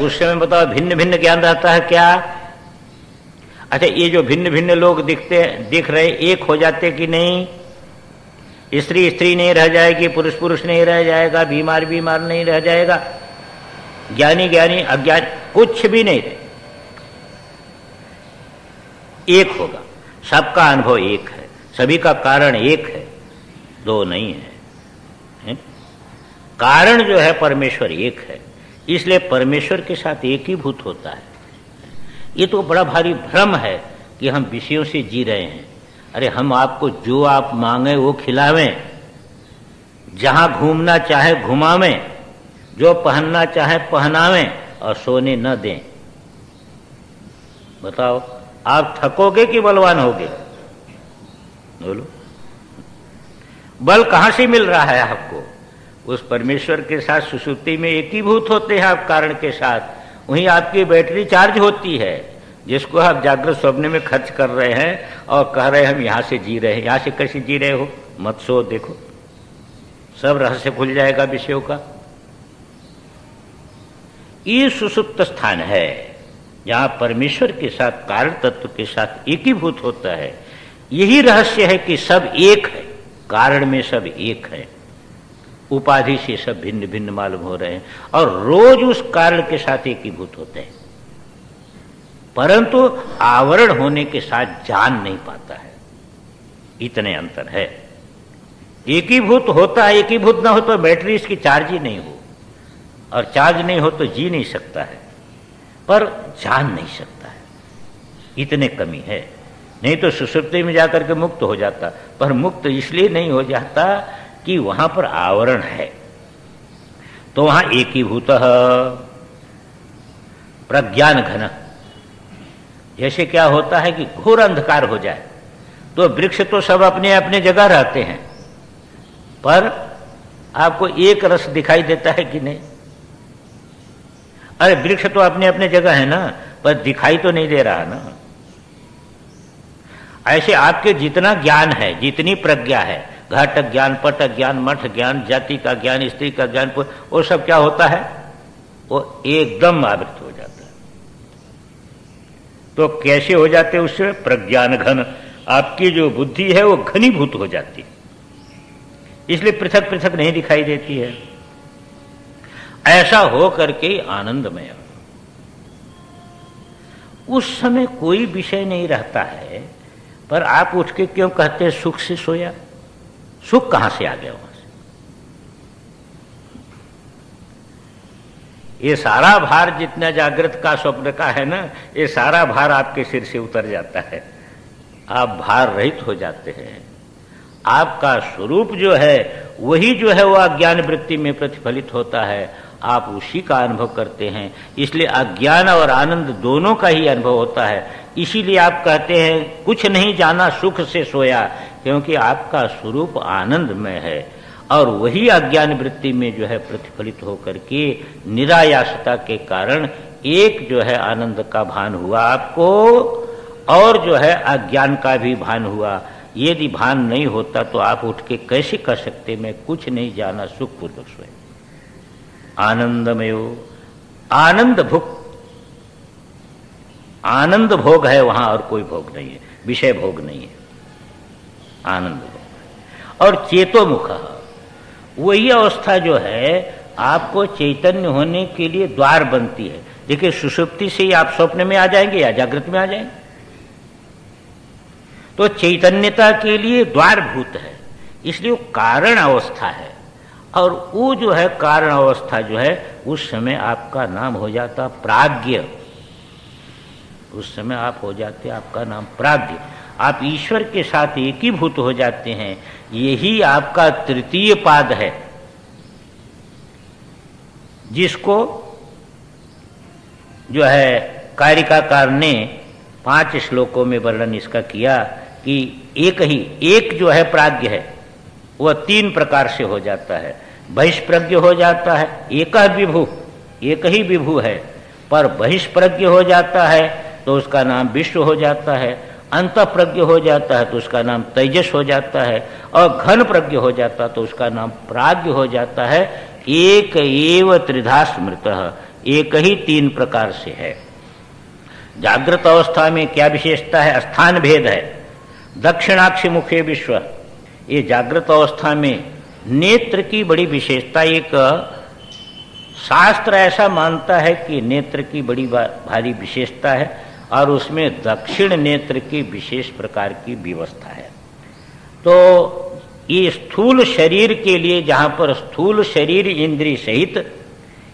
उस समय बताओ भिन्न भिन्न ज्ञान रहता है क्या? अच्छा, ये जो भिन्न भिन्न लोग दिख रहे, एक हो जाते कि नहीं? स्त्री स्त्री नहीं रह जाएगी, पुरुष पुरुष नहीं रह जाएगा, बीमार बीमार नहीं रह जाएगा, ज्ञानी ज्ञानी, अज्ञानी कुछ भी नहीं रहे, एक होगा। सबका अनुभव एक है, सभी का कारण एक है, दो नहीं है। कारण जो है परमेश्वर एक है, इसलिए परमेश्वर के साथ एक ही भूत होता है। ये तो बड़ा भारी भ्रम है कि हम विषयों से जी रहे हैं। अरे हम आपको जो आप मांगे वो खिलावें, जहां घूमना चाहे घुमावें, जो पहनना चाहे पहनावें और सोने न दें। बताओ, आप थकोगे कि बलवान होगे? बोलो, बल कहां से मिल रहा है आपको? उस परमेश्वर के साथ सुसुप्ति में एकीभूत होते हैं आप कारण के साथ, वहीं आपकी बैटरी चार्ज होती है, जिसको आप जागृत स्वप्न में खर्च कर रहे हैं और कह रहे हैं हम यहां से जी रहे हैं। यहां से कैसे जी रहे हो? मत सो, देखो सब रहस्य खुल जाएगा विषयों का। ये सुसुप्त स्थान है जहां परमेश्वर के साथ कारण तत्व के साथ एकीभूत होता है। यही रहस्य है कि सब एक है, कारण में सब एक है, उपाधि से सब भिन्न भिन्न मालूम हो रहे हैं और रोज उस कारण के साथ एकीभूत होते हैं, परंतु आवरण होने के साथ जान नहीं पाता है। इतने अंतर है। एकीभूत होता है, एकीभूत ना हो तो बैटरी इसकी चार्ज ही नहीं हो, और चार्ज नहीं हो तो जी नहीं सकता है, पर जान नहीं सकता है। इतने कमी है। नहीं तो सुषुप्ति में जाकर के मुक्त हो जाता, पर मुक्त इसलिए नहीं हो जाता कि वहां पर आवरण है। तो वहां एकीभूत प्रज्ञान घन। जैसे क्या होता है कि घोर अंधकार हो जाए तो वृक्ष तो सब अपने अपने जगह रहते हैं, पर आपको एक रस दिखाई देता है कि नहीं? अरे वृक्ष तो अपने अपने जगह है ना, पर दिखाई तो नहीं दे रहा ना। ऐसे आपके जितना ज्ञान है, जितनी प्रज्ञा है, घट ज्ञान, पट ज्ञान, मठ ज्ञान, जाति का ज्ञान, स्त्री का ज्ञान, वो सब क्या होता है? वो एकदम आवृत हो जाता है। तो कैसे हो जाते उससे? प्रज्ञान घन। आपकी जो बुद्धि है वो घनीभूत हो जाती है, इसलिए पृथक पृथक नहीं दिखाई देती है। ऐसा हो करके आनंदमय। उस समय कोई विषय नहीं रहता है, पर आप उठ के क्यों कहते हैं सुख से सोया? सुख कहां से आ गया वहां से? ये सारा भार जितना जागृत का स्वप्न का है ना, ये सारा भार आपके सिर से उतर जाता है, आप भार रहित हो जाते हैं। आपका स्वरूप जो है वही जो है वो अज्ञान वृत्ति में प्रतिफलित होता है, आप उसी का अनुभव करते हैं। इसलिए अज्ञान और आनंद दोनों का ही अनुभव होता है। इसीलिए आप कहते हैं कुछ नहीं जाना सुख से सोया, क्योंकि आपका स्वरूप आनंदमय है और वही अज्ञान वृत्ति में जो है प्रतिफलित होकर के निरायासता के कारण एक जो है आनंद का भान हुआ आपको, और जो है अज्ञान का भी भान हुआ। यदि भान नहीं होता तो आप उठ के कैसे कह सकते मैं कुछ नहीं जाना सुखपूर्वक सोए? आनंदमयो, आनंद भुक, आनंद भोग है वहां, और कोई भोग नहीं है, विषय भोग नहीं है, आनंद भोग। और चेतोमुख, वही अवस्था जो है आपको चैतन्य होने के लिए द्वार बनती है। देखिए सुषुप्ति से ही आप स्वप्न में आ जाएंगे या जागृत में आ जाएंगे, तो चैतन्यता के लिए द्वारभूत है, इसलिए वो कारण अवस्था है। और वो जो है कारण अवस्था जो है उस समय आपका नाम हो जाता प्राज्ञ। उस समय आप हो जाते, आपका नाम प्राज्ञ। आप ईश्वर के साथ एकीभूत हो जाते हैं। यही आपका तृतीय पाद है, जिसको जो है कारिकाकार ने 5 श्लोकों में वर्णन इसका किया कि एक जो है प्राज्ञ है वह 3 प्रकार से हो जाता है। बहिष्प्रज्ञ हो जाता है, एक विभु, एक ही विभु है, पर बहिष्प्रज्ञ हो जाता है तो उसका नाम विश्व हो जाता है। अंतःप्रज्ञ हो जाता है तो उसका नाम तेजस हो जाता है, और घन प्रज्ञ हो जाता है तो उसका नाम प्राज्ञ हो जाता है। एक एव त्रिधा स्मृतः, एक ही तीन प्रकार से है। जागृत अवस्था में क्या विशेषता है? स्थान भेद है। दक्षिणाक्ष मुखे विश्व, ये जागृत अवस्था में नेत्र की बड़ी विशेषता। एक शास्त्र ऐसा मानता है कि नेत्र की बड़ी भारी विशेषता है और उसमें दक्षिण नेत्र की विशेष प्रकार की व्यवस्था है। तो ये स्थूल शरीर के लिए, जहाँ पर स्थूल शरीर इंद्रिय सहित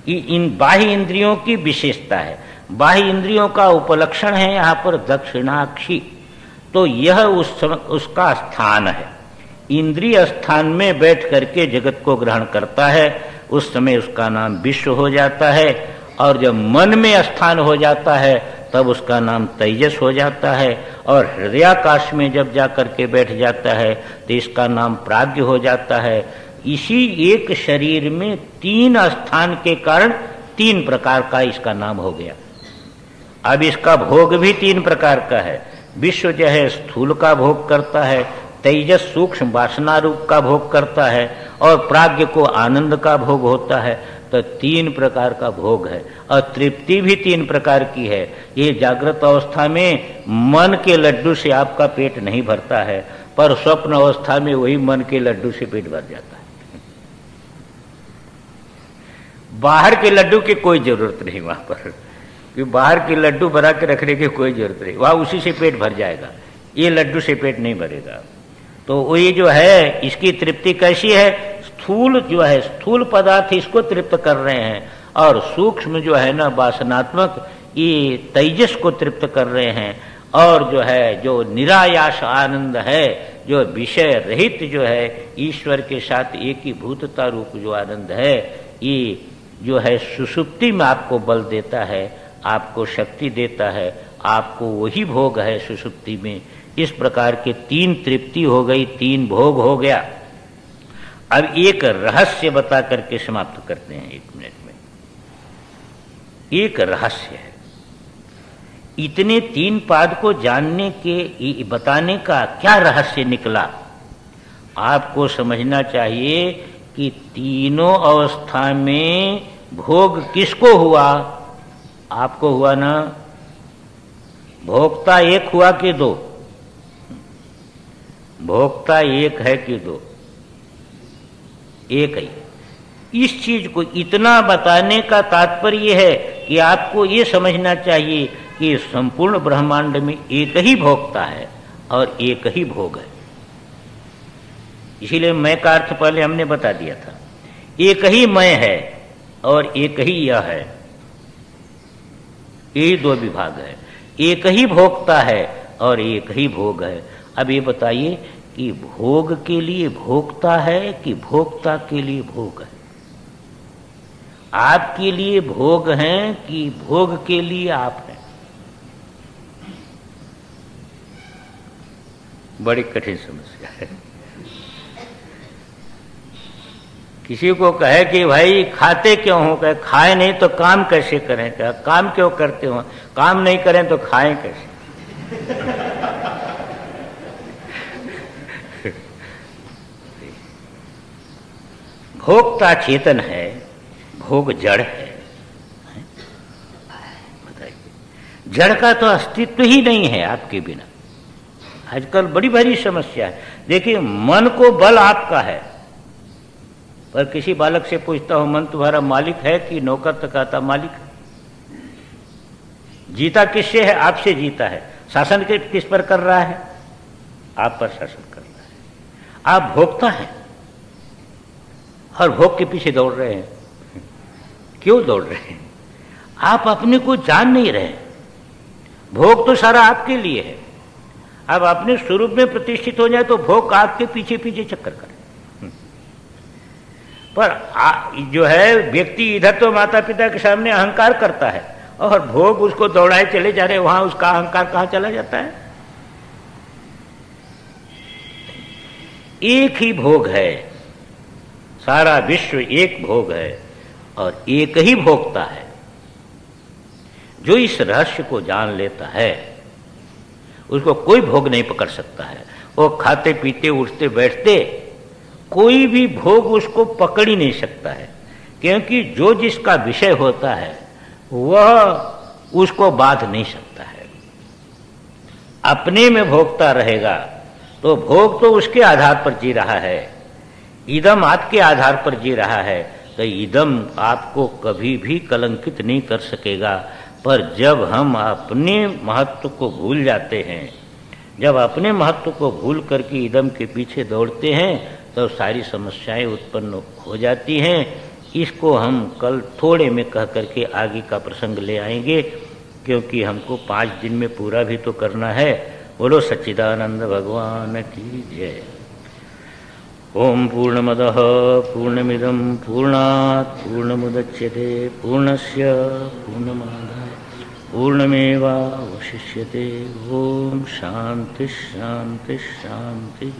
इन बाह्य इंद्रियों की विशेषता है, बाह्य इंद्रियों का उपलक्षण है यहाँ पर दक्षिणाक्षी। तो यह उसका स्थान है। इंद्रिय स्थान में बैठ करके जगत को ग्रहण करता है, उस समय उसका नाम विश्व हो जाता है। और जब मन में स्थान हो जाता है तब उसका नाम तेजस हो जाता है। और हृदयाकाश में जब जा करके बैठ जाता है तो इसका नाम प्राज्ञ हो जाता है। इसी एक शरीर में तीन स्थान के कारण तीन प्रकार का इसका नाम हो गया। अब इसका भोग भी तीन प्रकार का है। विश्व जो है स्थूल का भोग करता है, तेजस सूक्ष्म वासना रूप का भोग करता है, और प्राज्ञ को आनंद का भोग होता है। तो तीन प्रकार का भोग है और तृप्ति भी तीन प्रकार की है। ये जागृत अवस्था में मन के लड्डू से आपका पेट नहीं भरता है, पर स्वप्न अवस्था में वही मन के लड्डू से पेट भर जाता है। बाहर के लड्डू की कोई जरूरत नहीं वहां पर, क्योंकि बाहर के लड्डू बना के रखने की कोई जरूरत नहीं, वहां उसी से पेट भर जाएगा। ये लड्डू से पेट नहीं भरेगा। तो ये जो है इसकी तृप्ति कैसी है? स्थूल जो है, स्थूल पदार्थ इसको तृप्त कर रहे हैं, और सूक्ष्म जो है ना वासनात्मक, ये तेजस को तृप्त कर रहे हैं। और जो है जो निरायास आनंद है, जो विषय रहित जो है ईश्वर के साथ एक ही भूतता रूप जो आनंद है, ये जो है सुषुप्ति में आपको बल देता है, आपको शक्ति देता है, आपको वही भोग है सुषुप्ति में। इस प्रकार के तीन तृप्ति हो गई, तीन भोग हो गया। अब एक रहस्य बता करके समाप्त करते हैं 1 मिनट में। एक रहस्य है, इतने तीन पाद को जानने के बताने का क्या रहस्य निकला? आपको समझना चाहिए कि तीनों अवस्था में भोग किसको हुआ? आपको हुआ ना? भोक्ता एक हुआ कि दो? भोक्ता एक है कि दो? एक ही। इस चीज को इतना बताने का तात्पर्य है कि आपको ये समझना चाहिए कि संपूर्ण ब्रह्मांड में एक ही भोक्ता है और एक ही भोग है। इसीलिए मैं का अर्थ पहले हमने बता दिया था। एक ही मैं है और एक ही यह है, यही दो विभाग है। एक ही भोक्ता है और एक ही भोग है। अब ये बताइए कि भोग के लिए भोक्ता है कि भोक्ता के लिए भोग है? आपके लिए भोग हैं कि भोग के लिए आप हैं? बड़ी कठिन समस्या है। किसी को कहे कि भाई खाते क्यों हो? कहे खाए नहीं तो काम कैसे करें? कहे काम क्यों करते हो? काम नहीं करें तो खाएं कैसे? भोक्ता चेतन है, भोग जड़ है। बताइए, जड़ का तो अस्तित्व ही नहीं है आपके बिना। आजकल बड़ी भारी समस्या है। देखिए, मन को बल आपका है, पर किसी बालक से पूछता हूं मन तुम्हारा मालिक है कि नौकर? तो कहता मालिक है। जीता किससे है? आपसे जीता है। शासन किस पर कर रहा है? आप पर शासन कर रहा है। आप भोक्ता हैं और भोग के पीछे दौड़ रहे हैं। क्यों दौड़ रहे हैं? आप अपने को जान नहीं रहे। भोग तो सारा आपके लिए है। अब अपने स्वरूप में प्रतिष्ठित हो जाए तो भोग आपके पीछे पीछे चक्कर करे। पर जो है व्यक्ति इधर तो माता पिता के सामने अहंकार करता है और भोग उसको दौड़ाए चले जा रहे, वहां उसका अहंकार कहां चला जाता है? एक ही भोग है, सारा विश्व एक भोग है और एक ही भोगता है। जो इस रहस्य को जान लेता है उसको कोई भोग नहीं पकड़ सकता है। वो खाते पीते उठते बैठते कोई भी भोग उसको पकड़ ही नहीं सकता है, क्योंकि जो जिसका विषय होता है वह उसको बांध नहीं सकता है। अपने में भोगता रहेगा तो भोग तो उसके आधार पर जी रहा है, इदम आपके आधार पर जी रहा है, तो इदम आपको कभी भी कलंकित नहीं कर सकेगा। पर जब हम अपने महत्व को भूल जाते हैं, जब अपने महत्व को भूल करके इदम के पीछे दौड़ते हैं, तो सारी समस्याएं उत्पन्न हो जाती हैं। इसको हम कल थोड़े में कह करके आगे का प्रसंग ले आएंगे, क्योंकि हमको 5 दिन में पूरा भी तो करना है। बोलो सच्चिदानंद भगवान की जय। ओम पूर्णमदः पूर्णमिदं पूर्णात् पूर्णमुदच्यते पूर्णस्य पूर्णमादाय पूर्णमेवावशिष्यते। ओम शांति शांति शांति।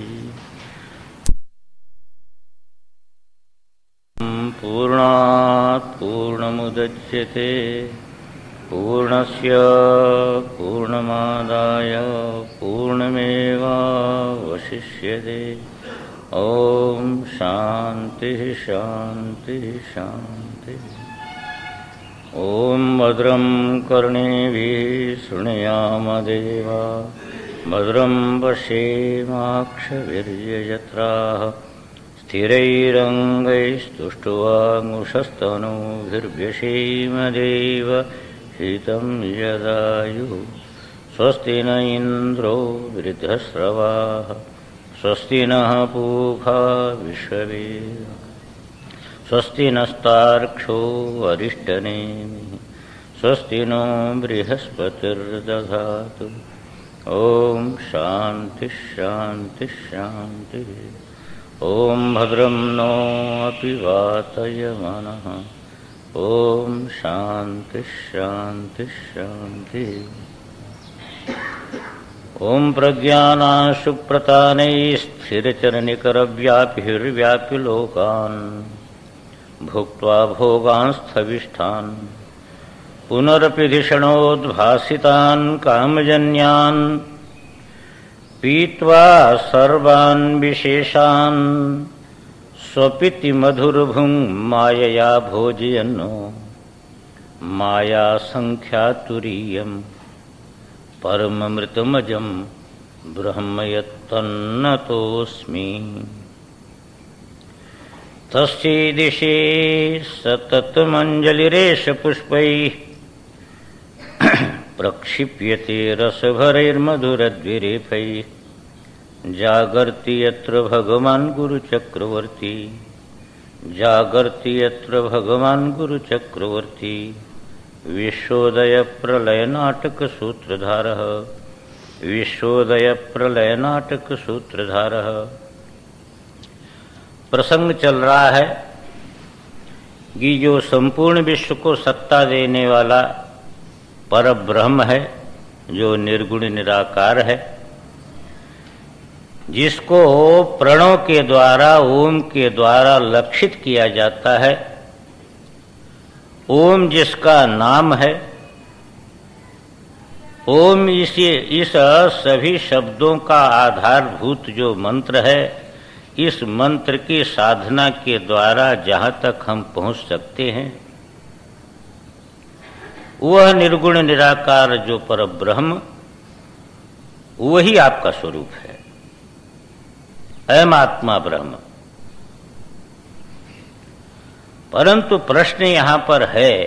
पूर्णात् पूर्णमुदच्यते पूर्णस्य पूर्णमादाय पूर्णमेवावशिष्यते। ओम शांति शांति शांति। ओम भद्रं कर्णेभिः शृणुयाम देवा भद्रं पश्येमाक्षभिर्यजत्राः स्थिरैरङ्गैस्तुष्ट्वाङ्मुषस्तनूभिर्व्यसेम देव हितं यदायुः। स्वस्ति न इन्द्रो वृद्धश्रवाः स्वस्ति नः पूषा विश्ववेदाः स्वस्ति नस्तार्क्ष्यो अरिष्टनेमिः स्वस्ति नो बृहस्पतिर्दधातु। ओम शांति शांति शांति। ओम भद्रं नो अपि वातयमनः। ओम शांति शांति शांति। ओम प्रज्ञानाशुप्रतानैस्थिरचरनिकरव्यापिर्व्यापि लोकान् भुक्त्वा भोगांस्थविष्ठान् पुनरपि धिषणोद्भासितान् कामजन्यान् पीत्वा सर्वान् विशेषान् स्वपिति मधुरभुं मायया भोजयन्नो माया संख्यातुरीयं परममृतमजं ब्रह्म यत्तन्नतोऽस्मि। तस्यैदिशे सततमञ्जलिरेष पुष्पैः प्रक्षिप्यते रसभरैर्मधुरद्विरेफैः। जागर्ति यत्र भगवान् गुरुचक्रवर्ती जागर्ति यत्र भगवान् गुरुचक्रवर्ती। विश्वोदयप्रलयनाटकसूत्रधारः विश्वोदयप्रलयनाटकसूत्रधारः। प्रसंग चल रहा है कि जो संपूर्ण विश्व को सत्ता देने वाला परब्रह्म है, जो निर्गुण निराकार है, जिसको प्रणव के द्वारा ओम के द्वारा लक्षित किया जाता है, ओम जिसका नाम है, ओम इस सभी शब्दों का आधारभूत जो मंत्र है, इस मंत्र की साधना के द्वारा जहाँ तक हम पहुँच सकते हैं, वह निर्गुण निराकार जो परब्रह्म, वही आपका स्वरूप है। अयम आत्मा ब्रह्म। परंतु प्रश्न यहाँ पर है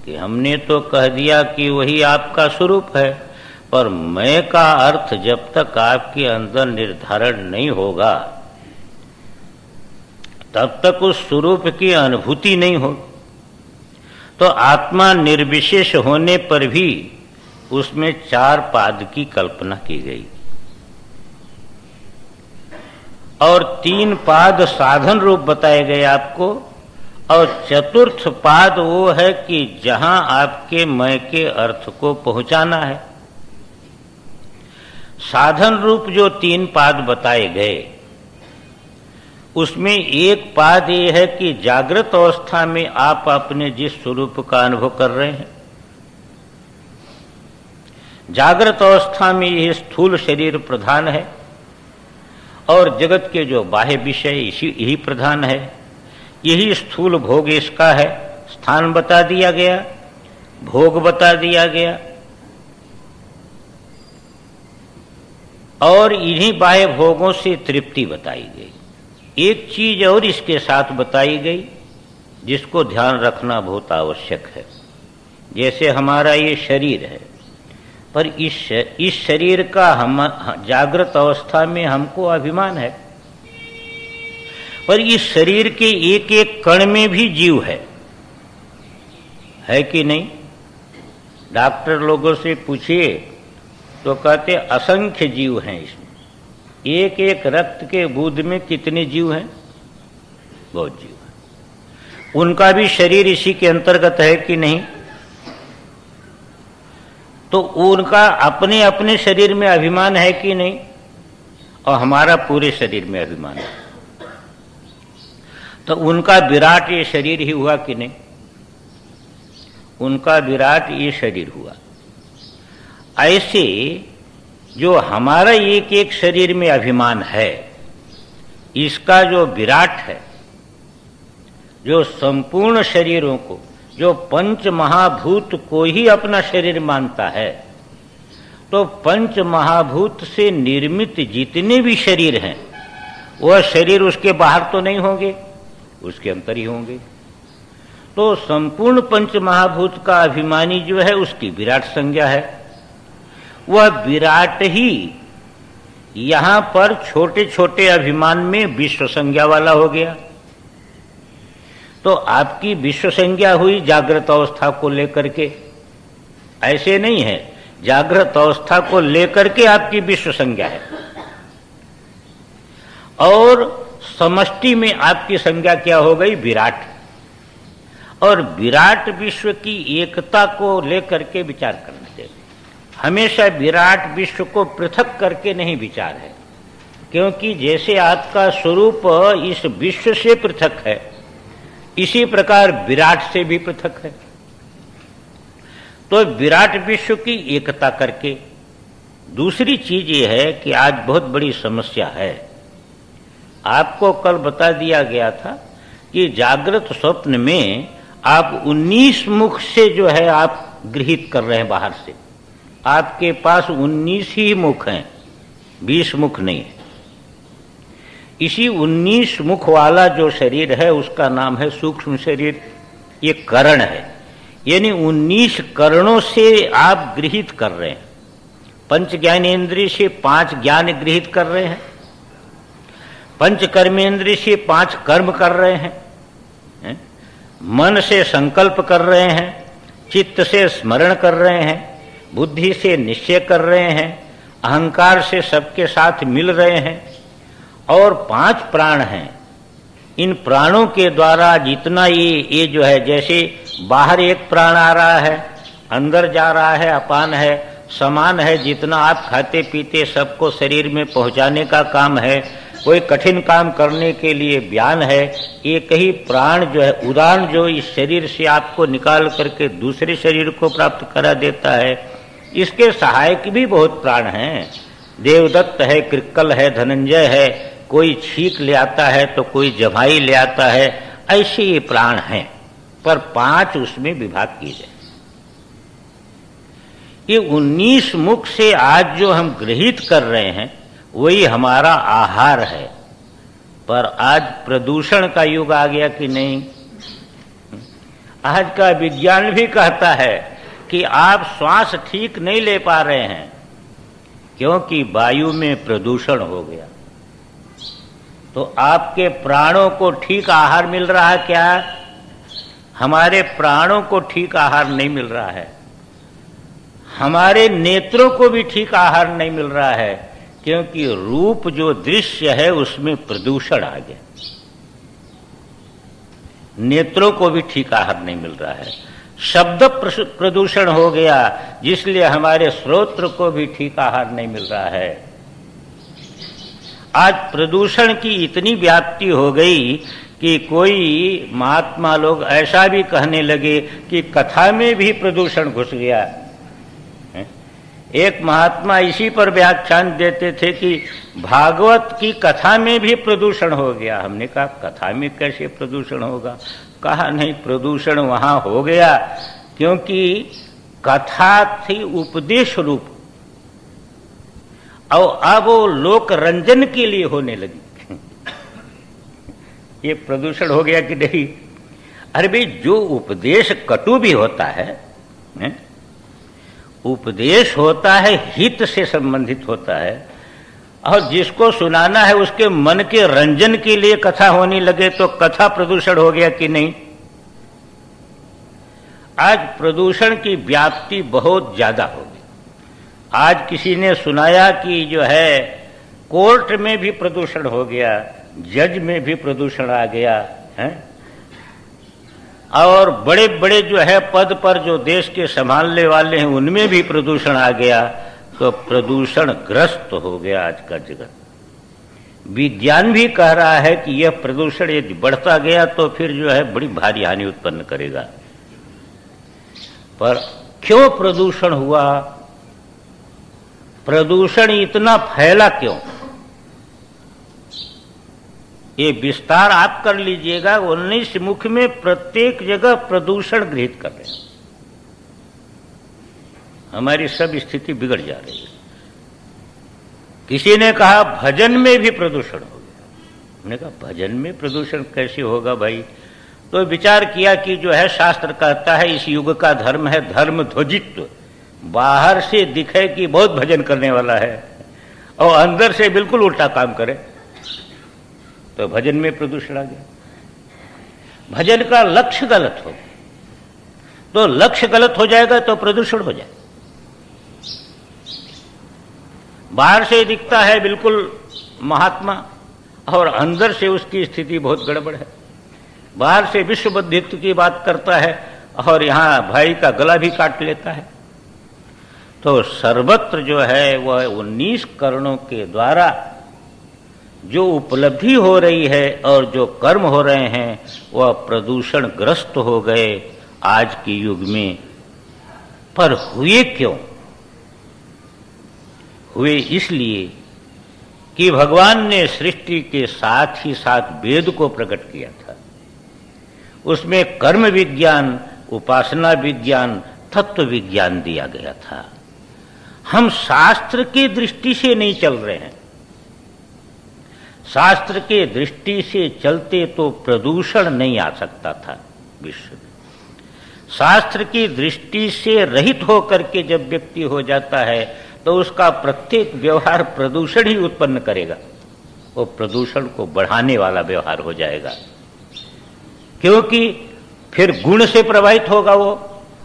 कि हमने तो कह दिया कि वही आपका स्वरूप है, पर मैं का अर्थ जब तक आपके अंदर निर्धारण नहीं होगा, तब तक उस स्वरूप की अनुभूति नहीं हो। तो आत्मा निर्विशेष होने पर भी उसमें 4 पाद की कल्पना की गई और 3 पाद साधन रूप बताए गए आपको, और 4th पाद वो है कि जहां आपके मैं के अर्थ को पहुंचाना है। साधन रूप जो 3 पाद बताए गए, उसमें एक पाद ये है कि जागृत अवस्था में आप अपने जिस स्वरूप का अनुभव कर रहे हैं, जागृत अवस्था में यह स्थूल शरीर प्रधान है और जगत के जो बाह्य विषय यही प्रधान है। यही स्थूल भोग इसका है, स्थान बता दिया गया। भोग बता दिया गया और इन्हीं बाह्य भोगों से तृप्ति बताई गई। एक चीज और इसके साथ बताई गई जिसको ध्यान रखना बहुत आवश्यक है। जैसे हमारा ये शरीर है, पर इस शरीर का हम जागृत अवस्था में हमको अभिमान है, पर इस शरीर के एक एक कण में भी जीव है कि नहीं? डॉक्टर लोगों से पूछिए तो कहते असंख्य जीव हैं इसमें। एक एक रक्त के बूंद में कितने जीव हैं? बहुत जीव हैं। उनका भी शरीर इसी के अंतर्गत है कि नहीं? तो उनका अपने अपने शरीर में अभिमान है कि नहीं? और हमारा पूरे शरीर में अभिमान है। तो उनका विराट ये शरीर ही हुआ कि नहीं? उनका विराट ये शरीर हुआ। ऐसे जो हमारा एक एक शरीर में अभिमान है, इसका जो विराट है, जो संपूर्ण शरीरों को, जो पंच महाभूत को ही अपना शरीर मानता है, तो पंच महाभूत से निर्मित जितने भी शरीर हैं वह शरीर उसके बाहर तो नहीं होंगे, उसके अंदर ही होंगे। तो संपूर्ण पंच महाभूत का अभिमानी जो है उसकी विराट संज्ञा है। वह विराट ही यहां पर छोटे छोटे अभिमान में विश्व संज्ञा वाला हो गया। तो आपकी विश्व संज्ञा हुई जागृत अवस्था को लेकर के, ऐसे नहीं है, जागृत अवस्था को लेकर के आपकी विश्व संज्ञा है। और समष्टि में आपकी संज्ञा क्या हो गई? विराट। और विराट विश्व की एकता को लेकर के विचार करना चाहिए। हमेशा विराट विश्व को पृथक करके नहीं विचार है, क्योंकि जैसे आपका स्वरूप इस विश्व से पृथक है, इसी प्रकार विराट से भी पृथक है। तो विराट विश्व की एकता करके। दूसरी चीज ये है कि आज बहुत बड़ी समस्या है। आपको कल बता दिया गया था कि जागृत स्वप्न में आप 19 मुख से जो है आप गृहित कर रहे हैं बाहर से। आपके पास 19 ही मुख हैं, 20 मुख नहीं है। इसी 19 मुख वाला जो शरीर है उसका नाम है सूक्ष्म शरीर। ये करण है, यानी 19 करणों से आप गृहित कर रहे हैं। पंच ज्ञानेन्द्रिय से 5 ज्ञान गृहित कर रहे हैं, पंच कर्मेंद्रिय से 5 कर्म कर रहे हैं, मन से संकल्प कर रहे हैं, चित्त से स्मरण कर रहे हैं, बुद्धि से निश्चय कर रहे हैं, अहंकार से सबके साथ मिल रहे हैं, और 5 प्राण हैं। इन प्राणों के द्वारा जितना ये जो है, जैसे बाहर एक प्राण आ रहा है, अंदर जा रहा है, अपान है, समान है, जितना आप खाते पीते सबको शरीर में पहुंचाने का काम है। कोई कठिन काम करने के लिए व्यान है। एक ही प्राण जो है, उड़ान जो इस शरीर से आपको निकाल करके दूसरे शरीर को प्राप्त करा देता है। इसके सहायक भी बहुत प्राण हैं। देवदत्त है, कृक्कल है, धनंजय है, कोई छींक ले आता है तो कोई जमाई ले आता है, ऐसे ये प्राण हैं। पर 5 उसमें विभाग किए जाए। ये 19 मुख से आज जो हम गृहित कर रहे हैं वही हमारा आहार है। पर आज प्रदूषण का युग आ गया कि नहीं? आज का विज्ञान भी कहता है कि आप श्वास ठीक नहीं ले पा रहे हैं क्योंकि वायु में प्रदूषण हो गया। तो आपके प्राणों को ठीक आहार मिल रहा है क्या? हमारे प्राणों को ठीक आहार नहीं मिल रहा है। हमारे नेत्रों को भी ठीक आहार नहीं मिल रहा है, क्योंकि रूप जो दृश्य है उसमें प्रदूषण आ गया। नेत्रों को भी ठीक आहार नहीं मिल रहा है। शब्द प्रदूषण हो गया, जिसलिए हमारे श्रोत्र को भी ठीक आहार नहीं मिल रहा है। आज प्रदूषण की इतनी व्याप्ति हो गई कि कोई महात्मा लोग ऐसा भी कहने लगे कि कथा में भी प्रदूषण घुस गया। एक महात्मा इसी पर व्याख्यान देते थे कि भागवत की कथा में भी प्रदूषण हो गया। हमने कहा कथा में कैसे प्रदूषण होगा? कहा नहीं, प्रदूषण वहां हो गया क्योंकि कथा थी उपदेश रूप और अब वो लोक रंजन के लिए होने लगी। ये प्रदूषण हो गया कि नहीं? अरे भाई, जो उपदेश कटु भी होता है, उपदेश होता है हित से संबंधित होता है, और जिसको सुनाना है उसके मन के रंजन के लिए कथा होने लगे तो कथा प्रदूषण हो गया कि नहीं? आज प्रदूषण की व्याप्ति बहुत ज्यादा हो गई। आज किसी ने सुनाया कि जो है कोर्ट में भी प्रदूषण हो गया, जज में भी प्रदूषण आ गया है, और बड़े बड़े जो है पद पर जो देश के संभालने वाले हैं उनमें भी प्रदूषण आ गया। तो प्रदूषण ग्रस्त हो गया आज का जगत। विज्ञान भी कह रहा है कि यह प्रदूषण यदि बढ़ता गया तो फिर जो है बड़ी भारी हानि उत्पन्न करेगा। पर क्यों प्रदूषण हुआ? प्रदूषण इतना फैला क्यों? ये विस्तार आप कर लीजिएगा। 19 मुख में प्रत्येक जगह प्रदूषण गृहीत कर रहे हैं। हमारी सब स्थिति बिगड़ जा रही है। किसी ने कहा भजन में भी प्रदूषण हो गया। हमने कहा भजन में प्रदूषण कैसे होगा भाई? तो विचार किया कि जो है शास्त्र कहता है इस युग का धर्म है धर्म ध्वजित्व। बाहर से दिखे कि बहुत भजन करने वाला है और अंदर से बिल्कुल उल्टा काम करे, तो भजन में प्रदूषण आ गया। भजन का लक्ष्य गलत हो तो लक्ष्य गलत हो जाएगा तो प्रदूषण हो जाएगा। बाहर से दिखता है बिल्कुल महात्मा और अंदर से उसकी स्थिति बहुत गड़बड़ है। बाहर से विश्व बंधुत्व की बात करता है और यहां भाई का गला भी काट लेता है। तो सर्वत्र जो है वह 19 करणों के द्वारा जो उपलब्धि हो रही है और जो कर्म हो रहे हैं वह प्रदूषण ग्रस्त हो गए आज के युग में। पर हुए क्यों? हुए इसलिए कि भगवान ने सृष्टि के साथ ही साथ वेद को प्रकट किया था। उसमें कर्म विज्ञान, उपासना विज्ञान, तत्व विज्ञान दिया गया था। हम शास्त्र की दृष्टि से नहीं चल रहे हैं। शास्त्र के दृष्टि से चलते तो प्रदूषण नहीं आ सकता था विश्व में। शास्त्र की दृष्टि से रहित होकर के जब व्यक्ति हो जाता है तो उसका प्रत्येक व्यवहार प्रदूषण ही उत्पन्न करेगा। वो प्रदूषण को बढ़ाने वाला व्यवहार हो जाएगा, क्योंकि फिर गुण से प्रभावित होगा वो।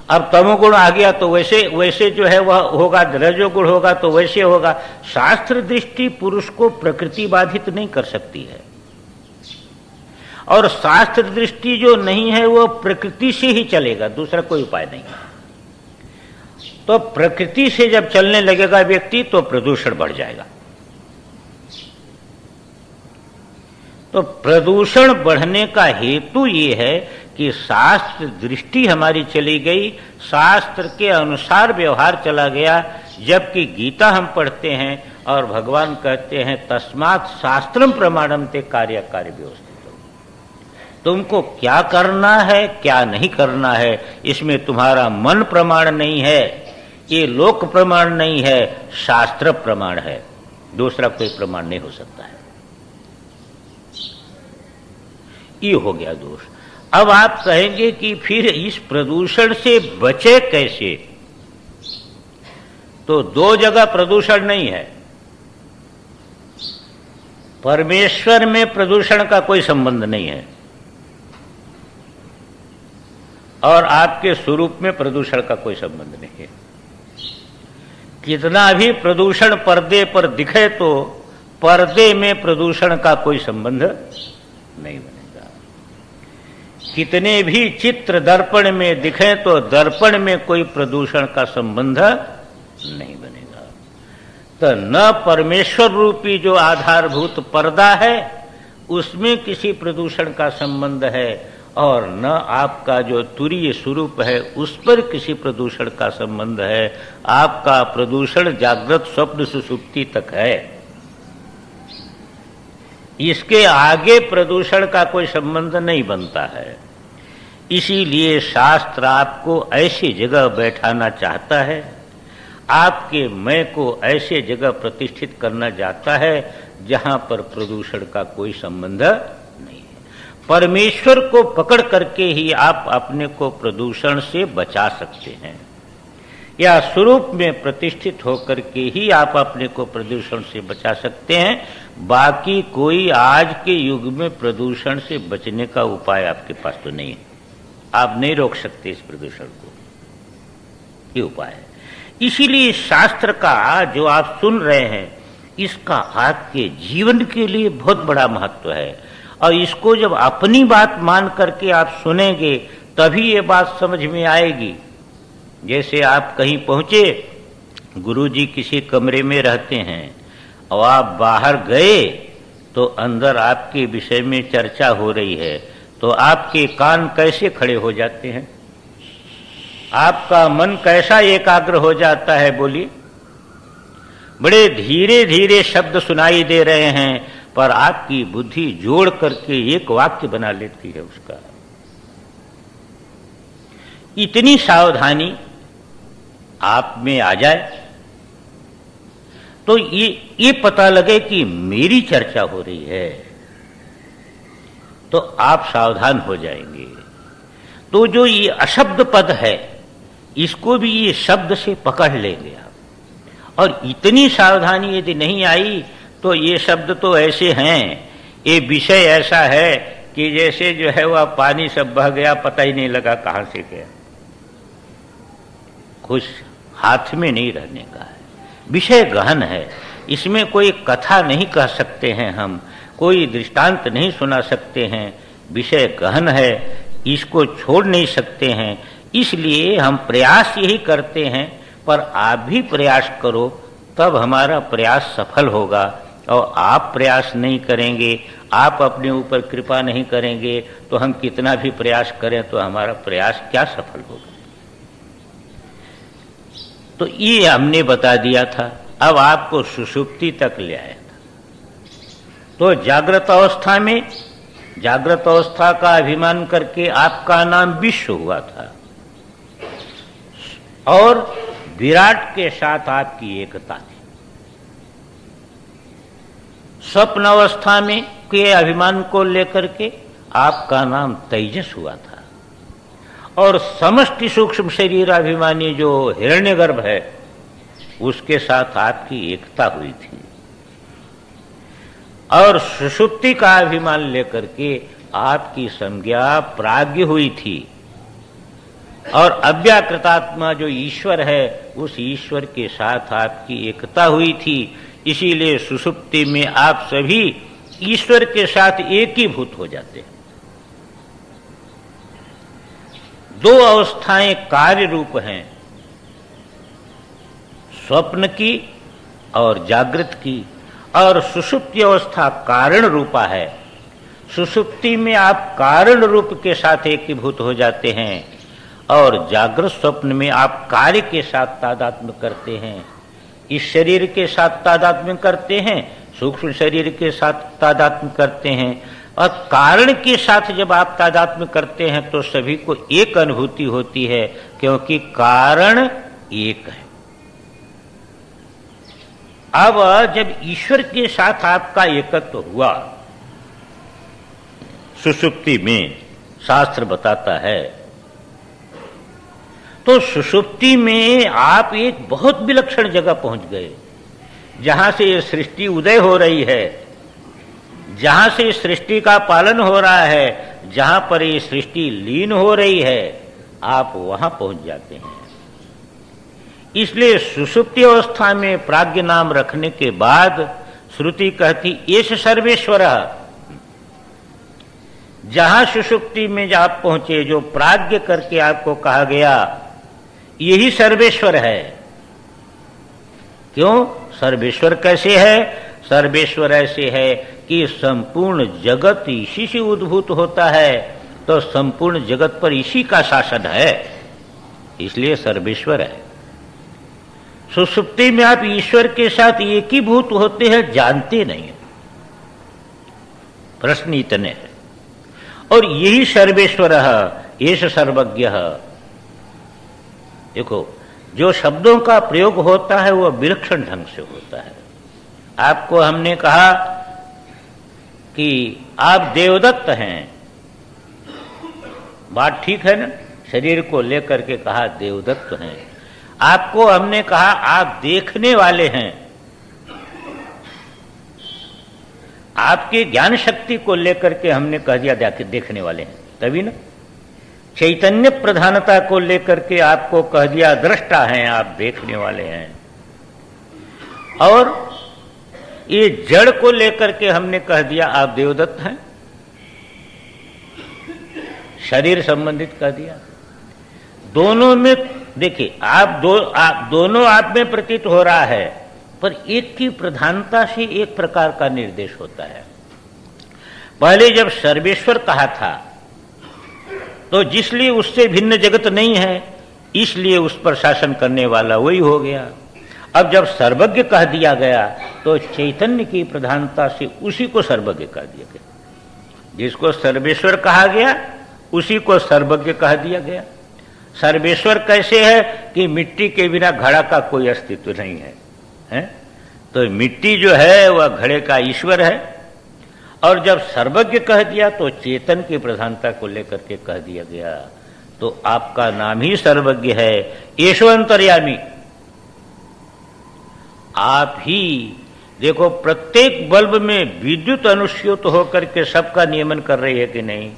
अब तमोगुण आ गया तो वैसे जो है वह होगा, रजोगुण होगा तो वैसे होगा। शास्त्र दृष्टि पुरुष को प्रकृति बाधित नहीं कर सकती है, और शास्त्र दृष्टि जो नहीं है वो प्रकृति से ही चलेगा, दूसरा कोई उपाय नहीं है। तो प्रकृति से जब चलने लगेगा व्यक्ति तो प्रदूषण बढ़ जाएगा। तो प्रदूषण बढ़ने का हेतु ये है कि शास्त्र दृष्टि हमारी चली गई, शास्त्र के अनुसार व्यवहार चला गया। जबकि गीता हम पढ़ते हैं और भगवान कहते हैं तस्मात् शास्त्रम प्रमाणम ते कार्य कार्य व्यवस्थित। तुमको क्या करना है क्या नहीं करना है इसमें तुम्हारा मन प्रमाण नहीं है, ये लोक प्रमाण नहीं है, शास्त्र प्रमाण है। दूसरा कोई प्रमाण नहीं हो सकता है। ये हो गया दोष। अब आप कहेंगे कि फिर इस प्रदूषण से बचे कैसे? तो दो जगह प्रदूषण नहीं है। परमेश्वर में प्रदूषण का कोई संबंध नहीं है और आपके स्वरूप में प्रदूषण का कोई संबंध नहीं है। कितना भी प्रदूषण पर्दे पर दिखे तो पर्दे में प्रदूषण का कोई संबंध नहीं बनेगा। कितने भी चित्र दर्पण में दिखे तो दर्पण में कोई प्रदूषण का संबंध नहीं बनेगा। तो न परमेश्वर रूपी जो आधारभूत पर्दा है उसमें किसी प्रदूषण का संबंध है और न आपका जो तुरीय स्वरूप है उस पर किसी प्रदूषण का संबंध है। आपका प्रदूषण जागृत स्वप्न सुषुप्ति तक है, इसके आगे प्रदूषण का कोई संबंध नहीं बनता है। इसीलिए शास्त्र आपको ऐसी जगह बैठाना चाहता है, आपके मैं को ऐसे जगह प्रतिष्ठित करना चाहता है जहां पर प्रदूषण का कोई संबंध नहीं है। परमेश्वर को पकड़ करके ही आप अपने को प्रदूषण से बचा सकते हैं, या स्वरूप में प्रतिष्ठित होकर के ही आप अपने को प्रदूषण से बचा सकते हैं। बाकी कोई आज के युग में प्रदूषण से बचने का उपाय आपके पास तो नहीं है। आप नहीं रोक सकते इस प्रदूषण को, ये उपाय है। इसीलिए शास्त्र का जो आप सुन रहे हैं, इसका आपके जीवन के लिए बहुत बड़ा महत्व है। और इसको जब अपनी बात मान करके आप सुनेंगे तभी ये बात समझ में आएगी। जैसे आप कहीं पहुंचे, गुरुजी किसी कमरे में रहते हैं और आप बाहर गए तो अंदर आपके विषय में चर्चा हो रही है, तो आपके कान कैसे खड़े हो जाते हैं, आपका मन कैसा एकाग्र हो जाता है, बोलिए। बड़े धीरे धीरे शब्द सुनाई दे रहे हैं, पर आपकी बुद्धि जोड़ करके एक वाक्य बना लेती है उसका। इतनी सावधानी आप में आ जाए तो ये पता लगे कि मेरी चर्चा हो रही है, तो आप सावधान हो जाएंगे। तो जो ये अशब्द पद है, इसको भी ये शब्द से पकड़ लेंगे आप। और इतनी सावधानी यदि नहीं आई तो ये शब्द तो ऐसे हैं, ये विषय ऐसा है कि जैसे जो है वह पानी सब बह गया, पता ही नहीं लगा कहां से गया। कुछ हाथ में नहीं रहने का है, विषय गहन है। इसमें कोई कथा नहीं कह सकते हैं हम, कोई दृष्टांत नहीं सुना सकते हैं। विषय गहन है, इसको छोड़ नहीं सकते हैं। इसलिए हम प्रयास यही करते हैं, पर आप भी प्रयास करो तब हमारा प्रयास सफल होगा। और आप प्रयास नहीं करेंगे, आप अपने ऊपर कृपा नहीं करेंगे, तो हम कितना भी प्रयास करें तो हमारा प्रयास क्या सफल होगा। तो ये हमने बता दिया था। अब आपको सुषुप्ति तक ले आया था। तो जागृत अवस्था में, जागृत अवस्था का अभिमान करके आपका नाम विश्व हुआ था, और विराट के साथ आपकी एकता थी। स्वप्न अवस्था में के अभिमान को लेकर के आपका नाम तेजस हुआ था, और समष्टि सूक्ष्म शरीर अभिमानी जो हिरण्यगर्भ है, उसके साथ आपकी एकता हुई थी। और सुषुप्ति का अभिमान लेकर के आपकी संज्ञा प्राज्ञ हुई थी। और अव्याकृतात्मा जो ईश्वर है, उस ईश्वर के साथ आपकी एकता हुई थी। इसीलिए सुषुप्ति में आप सभी ईश्वर के साथ एकीभूत हो जाते हैं। दो अवस्थाएं कार्य रूप हैं, स्वप्न की और जागृत की, और सुषुप्ति अवस्था कारण रूपा है। सुषुप्ति में आप कारण रूप के साथ एकीभूत हो जाते हैं, और जागृत स्वप्न में आप कार्य के साथ तादात्म्य करते हैं। इस शरीर के साथ तादात्म्य करते हैं, सूक्ष्म शरीर के साथ तादात्म्य करते हैं। और कारण के साथ जब आप तादात्म्य करते हैं तो सभी को एक अनुभूति होती है, क्योंकि कारण एक है। अब जब ईश्वर के साथ आपका एकत्व हुआ सुषुप्ति में, शास्त्र बताता है, तो सुषुप्ति में आप एक बहुत विलक्षण जगह पहुंच गए, जहां से ये सृष्टि उदय हो रही है, जहां से सृष्टि का पालन हो रहा है, जहां पर ये सृष्टि लीन हो रही है, आप वहां पहुंच जाते हैं। इसलिए सुषुप्ति अवस्था में प्राज्ञ नाम रखने के बाद श्रुति कहती एष सर्वेश्वर। जहां सुषुप्ति में जब आप पहुंचे, जो प्राज्ञ करके आपको कहा गया, यही सर्वेश्वर है। क्यों सर्वेश्वर कैसे है? सर्वेश्वर ऐसे है कि संपूर्ण जगत इसी से उद्भूत होता है, तो संपूर्ण जगत पर इसी का शासन है, इसलिए सर्वेश्वर है। सुषुप्ति में आप ईश्वर के साथ एकीभूत होते हैं, जानते नहीं, प्रश्न इतने है। और यही सर्वेश्वर एष सर्वज्ञ। देखो, जो शब्दों का प्रयोग होता है वह विलक्षण ढंग से होता है। आपको हमने कहा कि आप देवदत्त हैं, बात ठीक है ना? शरीर को लेकर के कहा देवदत्त हैं। आपको हमने कहा आप देखने वाले हैं, आपकी ज्ञान शक्ति को लेकर के हमने कह दिया देखने वाले हैं, तभी ना। चैतन्य प्रधानता को लेकर के आपको कह दिया दृष्टा हैं, आप देखने वाले हैं। और ये जड़ को लेकर के हमने कह दिया आप देवदत्त हैं, शरीर संबंधित कह दिया। दोनों में देखिए, आप दोनों आप में प्रतीत हो रहा है, पर एक की प्रधानता से एक प्रकार का निर्देश होता है। पहले जब सर्वेश्वर कहा था तो जिसलिए उससे भिन्न जगत नहीं है, इसलिए उस पर शासन करने वाला वही हो गया। अब जब सर्वज्ञ कह दिया गया तो चैतन्य की प्रधानता से उसी को सर्वज्ञ कह दिया गया। जिसको सर्वेश्वर कहा गया उसी को सर्वज्ञ कह दिया गया। सर्वेश्वर कैसे है कि मिट्टी के बिना घड़ा का कोई अस्तित्व नहीं है, हैं? तो मिट्टी जो है वह घड़े का ईश्वर है। और जब सर्वज्ञ कह दिया तो चेतन की प्रधानता को लेकर के कह दिया गया। तो आपका नाम ही सर्वज्ञ है, ईशो अंतर्यामी। आप ही देखो, प्रत्येक बल्ब में विद्युत अनुस्यूत होकर के सबका नियमन कर रही है कि नहीं?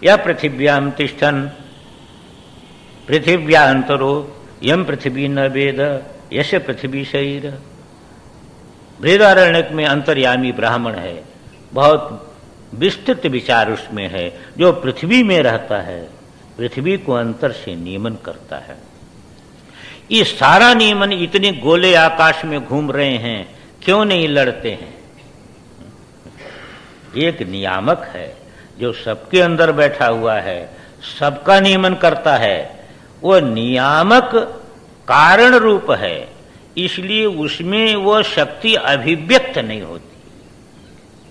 या पृथिव्याम तिष्ठन पृथिव्यांतरो यम पृथ्वी न वेद यश पृथ्वी शरीर। बृहदारण्यक में अंतर्यामी ब्राह्मण है, बहुत विस्तृत विचार उसमें है। जो पृथ्वी में रहता है, पृथ्वी को अंतर से नियमन करता है। ये सारा नियमन, इतने गोले आकाश में घूम रहे हैं, क्यों नहीं लड़ते हैं? एक नियामक है जो सबके अंदर बैठा हुआ है, सबका नियमन करता है। वो नियामक कारण रूप है, इसलिए उसमें वो शक्ति अभिव्यक्त नहीं होती।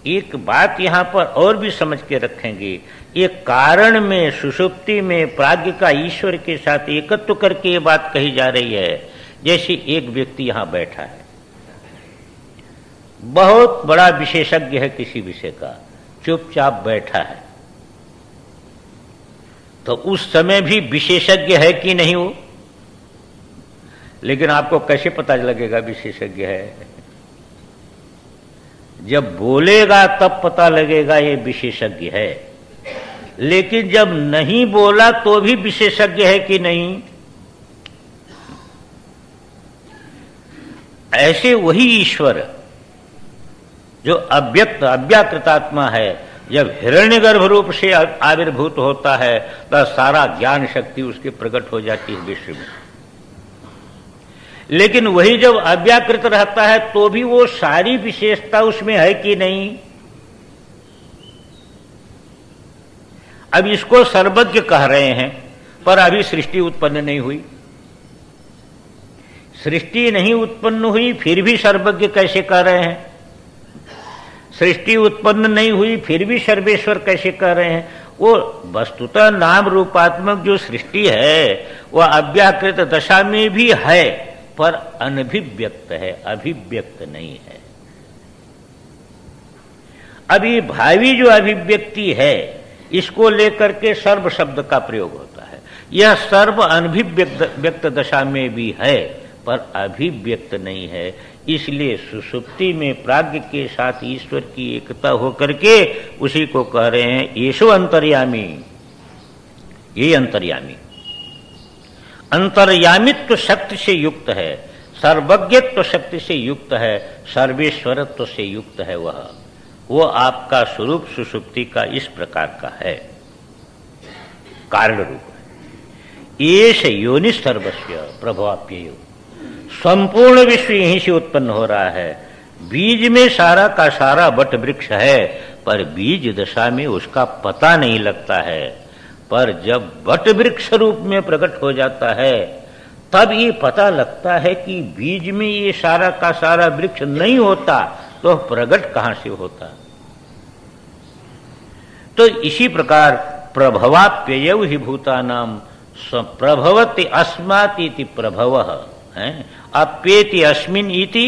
एक बात यहां पर और भी समझ के रखेंगे, ये कारण में, सुषुप्ति में प्राज्ञ का ईश्वर के साथ एकत्व करके ये बात कही जा रही है। जैसे एक व्यक्ति यहां बैठा है, बहुत बड़ा विशेषज्ञ है किसी विषय का, चुपचाप बैठा है, तो उस समय भी विशेषज्ञ है कि नहीं वो? लेकिन आपको कैसे पता लगेगा विशेषज्ञ है? जब बोलेगा तब पता लगेगा ये विशेषज्ञ है। लेकिन जब नहीं बोला तो भी विशेषज्ञ है कि नहीं? ऐसे वही ईश्वर जो अव्यक्त अव्याकृतात्मा है, जब हिरण्यगर्भ रूप से आविर्भूत होता है तो सारा ज्ञान शक्ति उसके प्रकट हो जाती है विश्व में। लेकिन वही जब अव्याकृत रहता है तो भी वो सारी विशेषता उसमें है कि नहीं? अब इसको सर्वज्ञ कह रहे हैं, पर अभी सृष्टि उत्पन्न नहीं हुई। सृष्टि नहीं उत्पन्न हुई फिर भी सर्वज्ञ कैसे कह रहे हैं? सृष्टि उत्पन्न नहीं हुई फिर भी सर्वेश्वर कैसे कह रहे हैं? वो वस्तुतः नाम रूपात्मक जो सृष्टि है वह अव्याकृत दशा में भी है, पर अनभिव्यक्त है, अभिव्यक्त नहीं है। अभी भावी जो अभिव्यक्ति है, इसको लेकर के सर्व शब्द का प्रयोग होता है। यह सर्व अनभिव्यक्त दशा में भी है, पर अभिव्यक्त नहीं है। इसलिए सुषुप्ति में प्राज्ञ के साथ ईश्वर की एकता होकर के उसी को कह रहे हैं येषु अंतर्यामी। ये अंतर्यामी, अंतर्यामित्व शक्ति से युक्त है, सर्वज्ञत्व शक्ति से युक्त है, सर्वेश्वरत्व से युक्त है। वो आपका स्वरूप सुषुप्ति का इस प्रकार का है, कारण रूप है। येष योनि सर्वस्य प्रभवाप्ययो। संपूर्ण विश्व यहीं से उत्पन्न हो रहा है। बीज में सारा का सारा वट वृक्ष है, पर बीज दशा में उसका पता नहीं लगता है। पर जब वट वृक्ष रूप में प्रकट हो जाता है तब ये पता लगता है कि बीज में ये सारा का सारा वृक्ष नहीं होता तो प्रकट कहां से होता? तो इसी प्रकार प्रभवाप्ययौ हि भूतानाम प्रभवति अस्मात् इति प्रभवः है, अप्येति अस्मिन् इति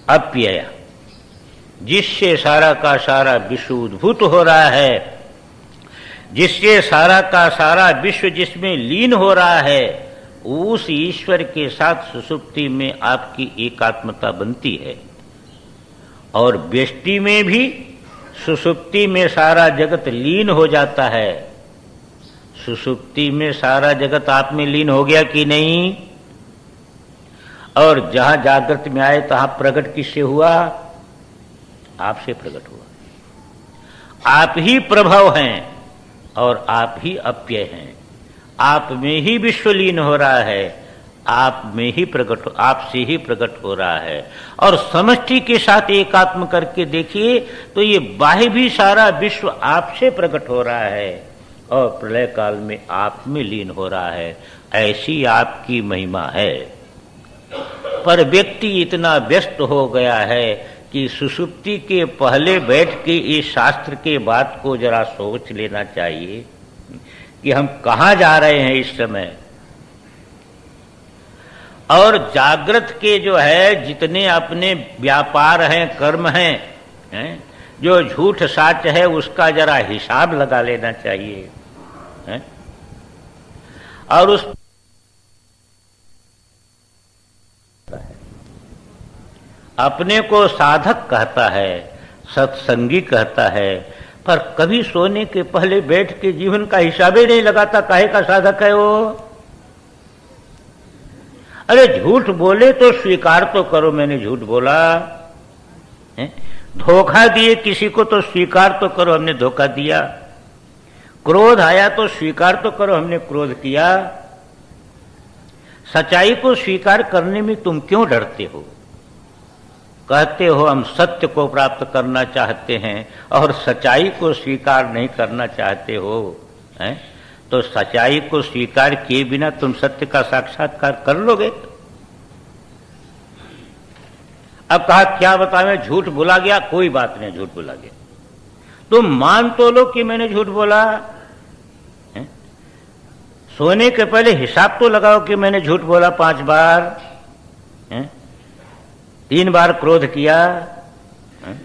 अप्यय। जिससे सारा का सारा विश्व उद्भूत हो रहा है, जिससे सारा का सारा विश्व जिसमें लीन हो रहा है, उस ईश्वर के साथ सुषुप्ति में आपकी एकात्मता बनती है। और व्यष्टि में भी सुषुप्ति में सारा जगत लीन हो जाता है। सुषुप्ति में सारा जगत आप में लीन हो गया कि नहीं? और जहां जागृत में आए तहां प्रकट किससे हुआ? आपसे प्रकट हुआ। आप ही प्रभव हैं और आप ही अप्यय हैं। आप में ही विश्वलीन हो रहा है, आप में ही प्रकट, आपसे ही प्रकट हो रहा है। और समष्टि के साथ एकात्म करके देखिए तो ये बाह्य भी सारा विश्व आपसे प्रकट हो रहा है और प्रलय काल में आप में लीन हो रहा है। ऐसी आपकी महिमा है। पर व्यक्ति इतना व्यस्त हो गया है कि सुषुप्ति के पहले बैठ के इस शास्त्र के बात को जरा सोच लेना चाहिए कि हम कहां जा रहे हैं इस समय। और जागृत के जो है जितने अपने व्यापार हैं, कर्म हैं, जो झूठ साच है उसका जरा हिसाब लगा लेना चाहिए है? और उस अपने को साधक कहता है, सत्संगी कहता है, पर कभी सोने के पहले बैठ के जीवन का हिसाब ही नहीं लगाता। काहे का साधक है वो? अरे झूठ बोले तो स्वीकार तो करो मैंने झूठ बोला है? धोखा दिए किसी को तो स्वीकार तो करो हमने धोखा दिया। क्रोध आया तो स्वीकार तो करो हमने क्रोध किया। सच्चाई को स्वीकार करने में तुम क्यों डरते हो? कहते हो हम सत्य को प्राप्त करना चाहते हैं और सच्चाई को स्वीकार नहीं करना चाहते हो हैं? तो सच्चाई को स्वीकार किए बिना तुम सत्य का साक्षात्कार कर लोगे? अब कहा क्या बताएं, झूठ बोला गया, कोई बात नहीं, झूठ बोला गया। तुम मान तो लो कि मैंने झूठ बोला है? सोने के पहले हिसाब तो लगाओ कि मैंने झूठ बोला 5 बार है? 3 बार क्रोध किया है?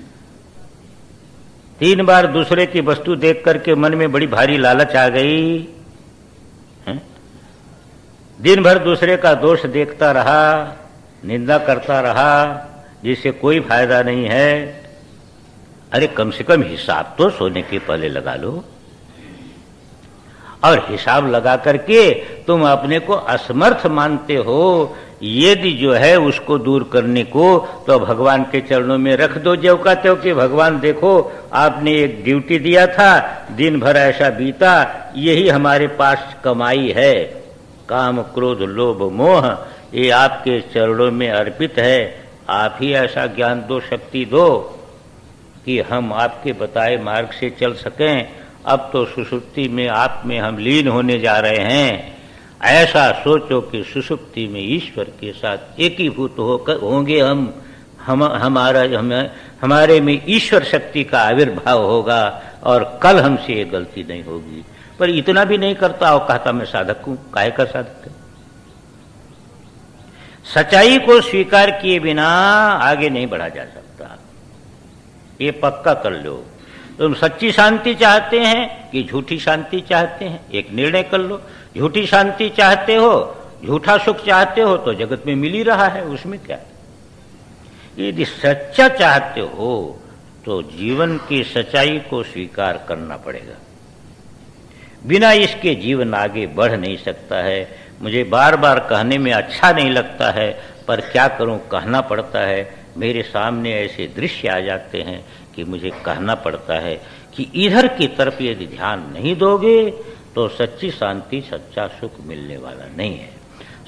3 बार दूसरे की वस्तु देख करके मन में बड़ी भारी लालच आ गई है? दिन भर दूसरे का दोष देखता रहा, निंदा करता रहा, जिससे कोई फायदा नहीं है। अरे कम से कम हिसाब तो सोने के पहले लगा लो। और हिसाब लगा करके तुम अपने को असमर्थ मानते हो, यदि जो है उसको दूर करने को, तो भगवान के चरणों में रख दो। जो कहते हो कि भगवान देखो आपने एक ड्यूटी दिया था, दिन भर ऐसा बीता, यही हमारे पास कमाई है, काम क्रोध लोभ मोह, ये आपके चरणों में अर्पित है। आप ही ऐसा ज्ञान दो, शक्ति दो कि हम आपके बताए मार्ग से चल सकें। अब तो सुषुप्ति में आप में हम लीन होने जा रहे हैं। ऐसा सोचो कि सुषुप्ति में ईश्वर के साथ एकीभूत होंगे हमारे में ईश्वर शक्ति का आविर्भाव होगा और कल हमसे ये गलती नहीं होगी। पर इतना भी नहीं करता और कहता मैं साधक हूं। काहे का साधक है? सच्चाई को स्वीकार किए बिना आगे नहीं बढ़ा जा सकता, ये पक्का कर लो। तुम सच्ची शांति चाहते हैं कि झूठी शांति चाहते हैं? एक निर्णय कर लो। झूठी शांति चाहते हो, झूठा सुख चाहते हो तो जगत में मिल ही रहा है, उसमें क्या है। यदि सच्चा चाहते हो तो जीवन की सच्चाई को स्वीकार करना पड़ेगा। बिना इसके जीवन आगे बढ़ नहीं सकता है। मुझे बार बार कहने में अच्छा नहीं लगता है, पर क्या करूं, कहना पड़ता है। मेरे सामने ऐसे दृश्य आ जाते हैं कि मुझे कहना पड़ता है कि इधर की तरफ यदि ध्यान नहीं दोगे तो सच्ची शांति, सच्चा सुख मिलने वाला नहीं है।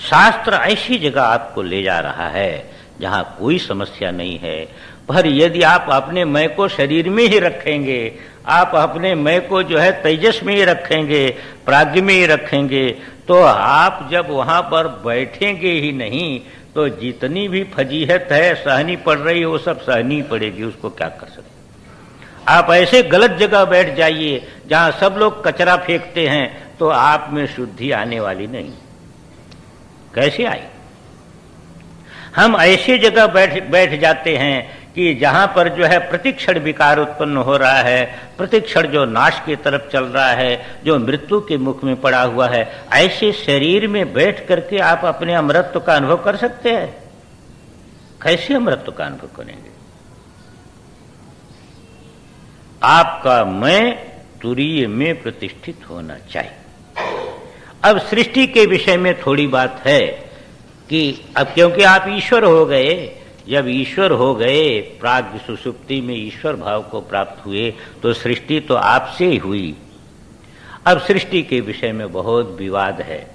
शास्त्र ऐसी जगह आपको ले जा रहा है जहां कोई समस्या नहीं है। पर यदि आप अपने मैं को शरीर में ही रखेंगे, आप अपने मैं को जो है तेजस में ही रखेंगे, प्राज्ञ में ही रखेंगे, तो आप जब वहां पर बैठेंगे ही नहीं तो जितनी भी फजीहत है सहनी पड़ रही है वो सब सहनी पड़ेगी। उसको क्या कर सकते। आप ऐसे गलत जगह बैठ जाइए जहां सब लोग कचरा फेंकते हैं, तो आप में शुद्धि आने वाली नहीं। कैसे आई? हम ऐसे जगह बैठ जाते हैं कि जहां पर जो है प्रतिक्षण विकार उत्पन्न हो रहा है, प्रतिक्षण जो नाश की तरफ चल रहा है, जो मृत्यु के मुख में पड़ा हुआ है, ऐसे शरीर में बैठ करके आप अपने अमृतत्व का अनुभव कर सकते हैं? कैसे अमृतत्व का अनुभव करेंगे? आपका मैं तुरीय में प्रतिष्ठित होना चाहिए। अब सृष्टि के विषय में थोड़ी बात है कि अब क्योंकि आप ईश्वर हो गए, जब ईश्वर हो गए, प्राग सुषुप्ति में ईश्वर भाव को प्राप्त हुए, तो सृष्टि तो आपसे ही हुई। अब सृष्टि के विषय में बहुत विवाद है,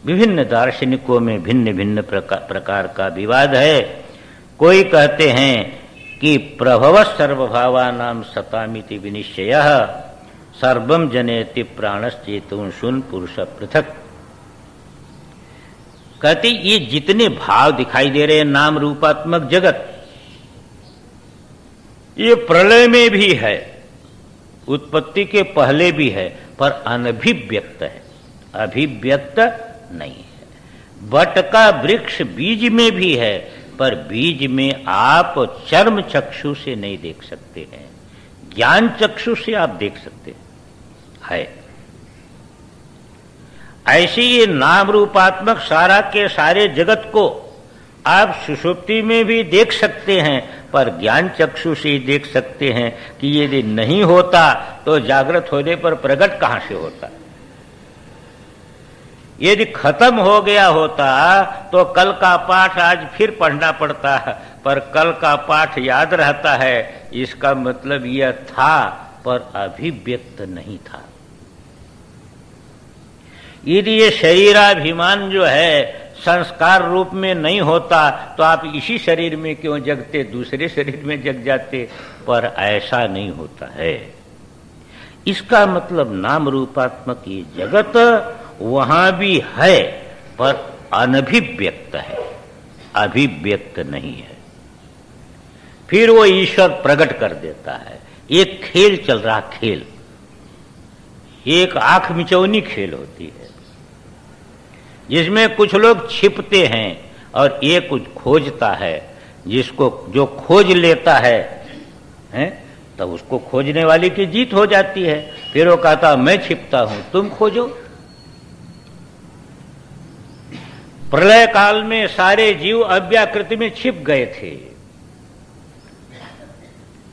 विभिन्न दार्शनिकों में भिन्न भिन्न प्रकार का विवाद है। कोई कहते हैं कि प्रभव सर्वभावानां सतामिति विनिश्चयः सर्वं जनयति प्राणश्चेतुंशून् पुरुष पृथक। कहते ये जितने भाव दिखाई दे रहे हैं नाम रूपात्मक जगत, ये प्रलय में भी है, उत्पत्ति के पहले भी है, पर अनभिव्यक्त है, अभिव्यक्त नहीं है। बट का वृक्ष बीज में भी है, पर बीज में आप चर्म चक्षु से नहीं देख सकते हैं, ज्ञान चक्षु से आप देख सकते हैं। ऐसे ये नाम रूपात्मक सारा के सारे जगत को आप सुषुप्ति में भी देख सकते हैं, पर ज्ञान चक्षु से ही देख सकते हैं कि यदि नहीं होता तो जागृत होने पर प्रकट कहां से होता। यदि खत्म हो गया होता तो कल का पाठ आज फिर पढ़ना पड़ता है, पर कल का पाठ याद रहता है, इसका मतलब यह था पर अभिव्यक्त नहीं था। यदि ये शरीराभिमान जो है संस्कार रूप में नहीं होता तो आप इसी शरीर में क्यों जगते, दूसरे शरीर में जग जाते, पर ऐसा नहीं होता है। इसका मतलब नाम रूपात्मक ये जगत वहां भी है, पर अनभिव्यक्त है, अभिव्यक्त नहीं है। फिर वो ईश्वर प्रकट कर देता है। एक खेल चल रहा, खेल, एक आंख मिचौनी खेल होती है, जिसमें कुछ लोग छिपते हैं और एक कुछ खोजता है। जिसको जो खोज लेता है, तब उसको खोजने वाले की जीत हो जाती है। फिर वो कहता मैं छिपता हूं, तुम खोजो। प्रलय काल में सारे जीव अव्याकृति में छिप गए थे,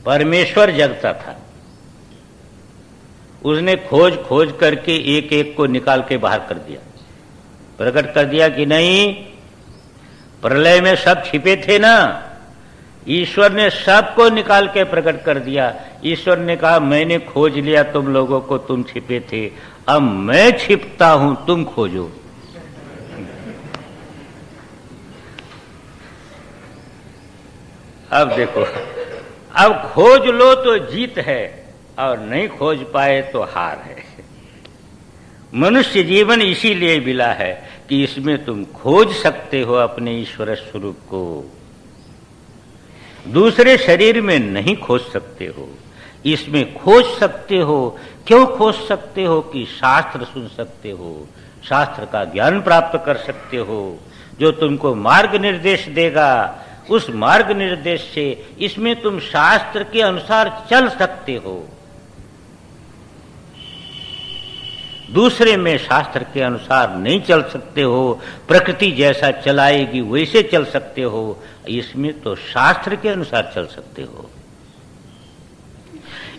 परमेश्वर जगता था। उसने खोज खोज करके एक एक को निकाल के बाहर कर दिया, प्रकट कर दिया कि नहीं, प्रलय में सब छिपे थे ना। ईश्वर ने सबको निकाल के प्रकट कर दिया। ईश्वर ने कहा मैंने खोज लिया तुम लोगों को, तुम छिपे थे, अब मैं छिपता हूं, तुम खोजो। अब देखो, अब खोज लो तो जीत है और नहीं खोज पाए तो हार है। मनुष्य जीवन इसीलिए मिला है कि इसमें तुम खोज सकते हो अपने ईश्वर स्वरूप को, दूसरे शरीर में नहीं खोज सकते हो, इसमें खोज सकते हो। क्यों खोज सकते हो? कि शास्त्र सुन सकते हो, शास्त्र का ज्ञान प्राप्त कर सकते हो, जो तुमको मार्ग निर्देश देगा। उस मार्ग निर्देश से इसमें तुम शास्त्र के अनुसार चल सकते हो, दूसरे में शास्त्र के अनुसार नहीं चल सकते हो। प्रकृति जैसा चलाएगी वैसे चल सकते हो, इसमें तो शास्त्र के अनुसार चल सकते हो।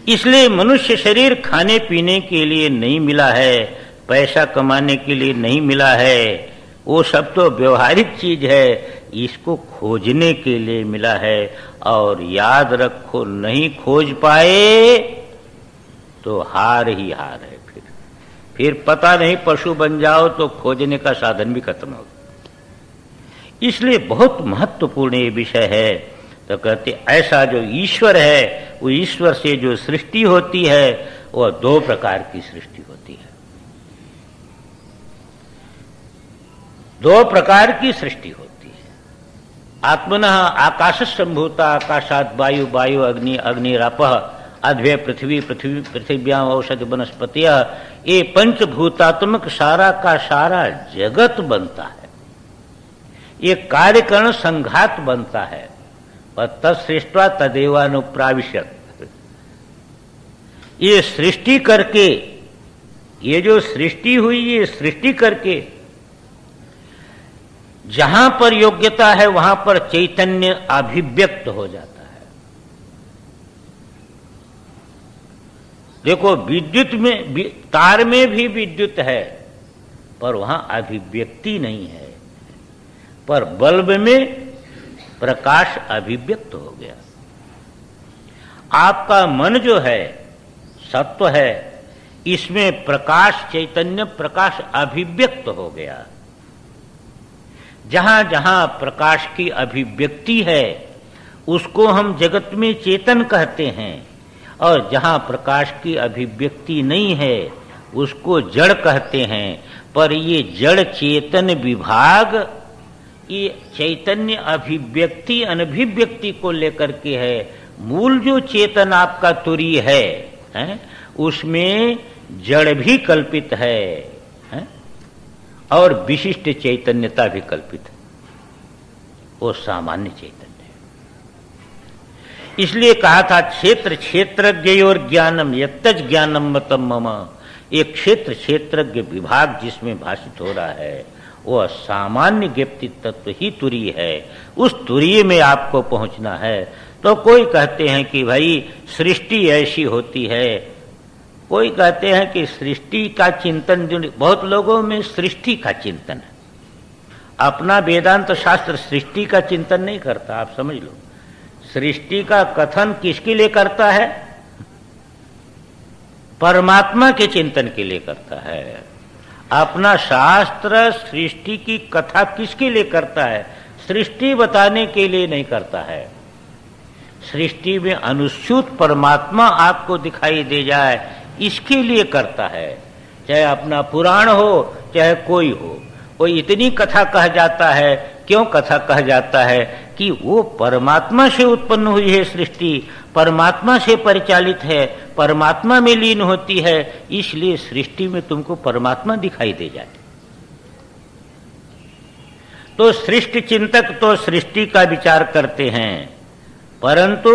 इसलिए मनुष्य शरीर खाने पीने के लिए नहीं मिला है, पैसा कमाने के लिए नहीं मिला है, वो सब तो व्यवहारिक चीज है, इसको खोजने के लिए मिला है। और याद रखो, नहीं खोज पाए तो हार ही हार है। फिर पता नहीं पशु बन जाओ तो खोजने का साधन भी खत्म हो। इसलिए बहुत महत्वपूर्ण ये विषय है। तो कहते ऐसा जो ईश्वर है, वो ईश्वर से जो सृष्टि होती है वह दो प्रकार की सृष्टि होती है। दो प्रकार की सृष्टि होती है। आत्मनः आकाश संभूता, आकाशात वायु, वायु अग्नि, अग्निरापः, अद्वय पृथ्वी, पृथ्वी पृथिव्याम औषधि वनस्पतिय, ये पंचभूतात्मक सारा का सारा जगत बनता है, ये कार्यकरण संघात बनता है। और तत्सृष्टवा तदेवानुप्राविशत, ये सृष्टि करके, ये जो सृष्टि हुई, ये सृष्टि करके जहां पर योग्यता है वहां पर चैतन्य अभिव्यक्त हो जाता है। देखो विद्युत में, तार में भी विद्युत है पर वहां अभिव्यक्ति नहीं है, पर बल्ब में प्रकाश अभिव्यक्त हो गया। आपका मन जो है सत्व है, इसमें प्रकाश, चैतन्य प्रकाश अभिव्यक्त हो गया। जहां जहां प्रकाश की अभिव्यक्ति है उसको हम जगत में चेतन कहते हैं, और जहां प्रकाश की अभिव्यक्ति नहीं है उसको जड़ कहते हैं। पर ये जड़ चेतन विभाग, ये चैतन्य अभिव्यक्ति अनभिव्यक्ति को लेकर के है। मूल जो चेतन आपका तुरीय है, उसमें जड़ भी कल्पित है और विशिष्ट चैतन्यता भी कल्पित है, वो सामान्य चैतन्य है। इसलिए कहा था क्षेत्र क्षेत्रज्ञ और ज्ञानम यत्तज ज्ञानम मतम मम, एक क्षेत्र क्षेत्रज्ञ विभाग जिसमें भाषित हो रहा है वह सामान्य ज्ञप्ति तत्व ही तुरीय है। उस तुरीय में आपको पहुंचना है। तो कोई कहते हैं कि भाई सृष्टि ऐसी होती है, कोई कहते हैं कि सृष्टि का चिंतन, जो बहुत लोगों में सृष्टि का चिंतन है, अपना वेदांत शास्त्र सृष्टि का चिंतन नहीं करता। आप समझ लो, सृष्टि का कथन किसके लिए करता है? परमात्मा के चिंतन के लिए करता है। अपना शास्त्र सृष्टि की कथा किसके लिए करता है? सृष्टि बताने के लिए नहीं करता है। सृष्टि में अनुस्यूत परमात्मा आपको दिखाई दे जाए, इसके लिए करता है। चाहे अपना पुराण हो चाहे कोई हो, कोई इतनी कथा कह जाता है। क्यों कथा कह जाता है? कि वो परमात्मा से उत्पन्न हुई है सृष्टि, परमात्मा से परिचालित है, परमात्मा में लीन होती है, इसलिए सृष्टि में तुमको परमात्मा दिखाई दे जाए। तो सृष्टि चिंतक तो सृष्टि का विचार करते हैं, परंतु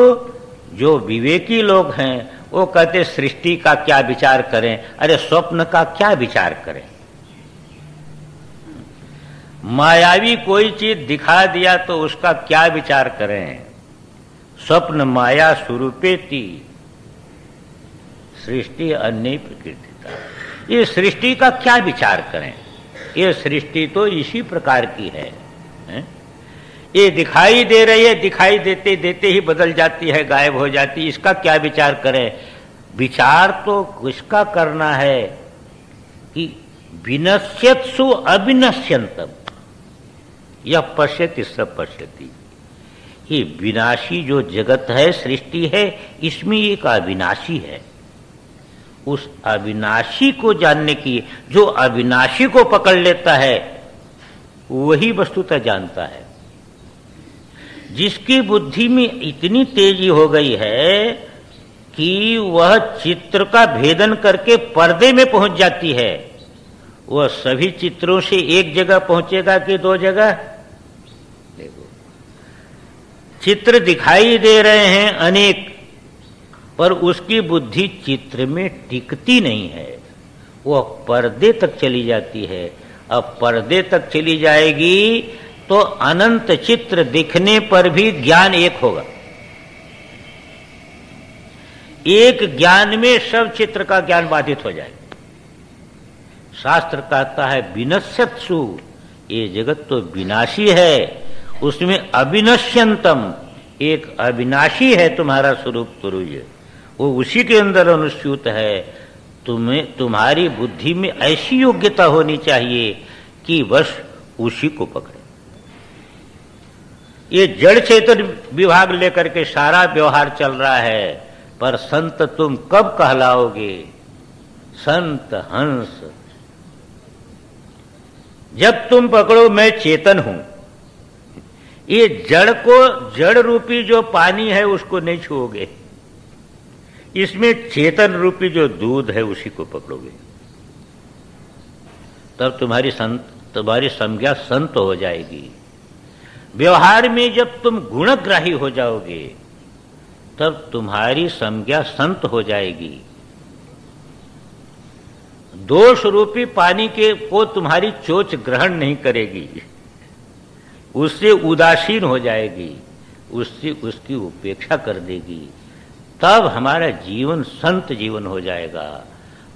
जो विवेकी लोग हैं वो कहते सृष्टि का क्या विचार करें, अरे स्वप्न का क्या विचार करें। मायावी कोई चीज दिखा दिया तो उसका क्या विचार करें। स्वप्न माया स्वरूपेति सृष्टि अन्य प्रकृतिता, ये सृष्टि का क्या विचार करें। ये सृष्टि तो इसी प्रकार की है, ये दिखाई दे रही है, दिखाई देते देते ही बदल जाती है, गायब हो जाती है, इसका क्या विचार करें। विचार तो किसका करना है कि विनश्यत्सु अविनश्यंतम यह पश्यति सब पश्यति। ये विनाशी जो जगत है, सृष्टि है, इसमें एक अविनाशी है। उस अविनाशी को जानने की, जो अविनाशी को पकड़ लेता है वही वस्तुतः जानता है। जिसकी बुद्धि में इतनी तेजी हो गई है कि वह चित्र का भेदन करके पर्दे में पहुंच जाती है, वह सभी चित्रों से एक जगह पहुंचेगा कि दो जगह? देखो, चित्र दिखाई दे रहे हैं अनेक, पर उसकी बुद्धि चित्र में टिकती नहीं है, वह पर्दे तक चली जाती है। अब पर्दे तक चली जाएगी तो अनंत चित्र दिखने पर भी ज्ञान एक होगा। एक ज्ञान में सब चित्र का ज्ञान बाधित हो जाएगा। शास्त्र कहता है विनश्यत्सु, ये जगत तो विनाशी है, उसमें अविनश्यंतम, एक अविनाशी है तुम्हारा स्वरूप तुरीय, वो उसी के अंदर अनुस्यूत है। तुम्हें, तुम्हारी बुद्धि में ऐसी योग्यता होनी चाहिए कि बस उसी को पकड़े। ये जड़ चेतन विभाग लेकर के सारा व्यवहार चल रहा है, पर संत तुम कब कहलाओगे? संत हंस जब तुम पकड़ो मैं चेतन हूं। ये जड़ को, जड़ रूपी जो पानी है उसको नहीं छुओगे, इसमें चेतन रूपी जो दूध है उसी को पकड़ोगे, तब तुम्हारी संज्ञा संत हो जाएगी। व्यवहार में जब तुम गुणग्राही हो जाओगे तब तुम्हारी संज्ञा संत हो जाएगी। दोष रूपी पानी को तुम्हारी चोच ग्रहण नहीं करेगी, उससे उदासीन हो जाएगी, उससे उसकी उपेक्षा कर देगी। तब हमारा जीवन संत जीवन हो जाएगा।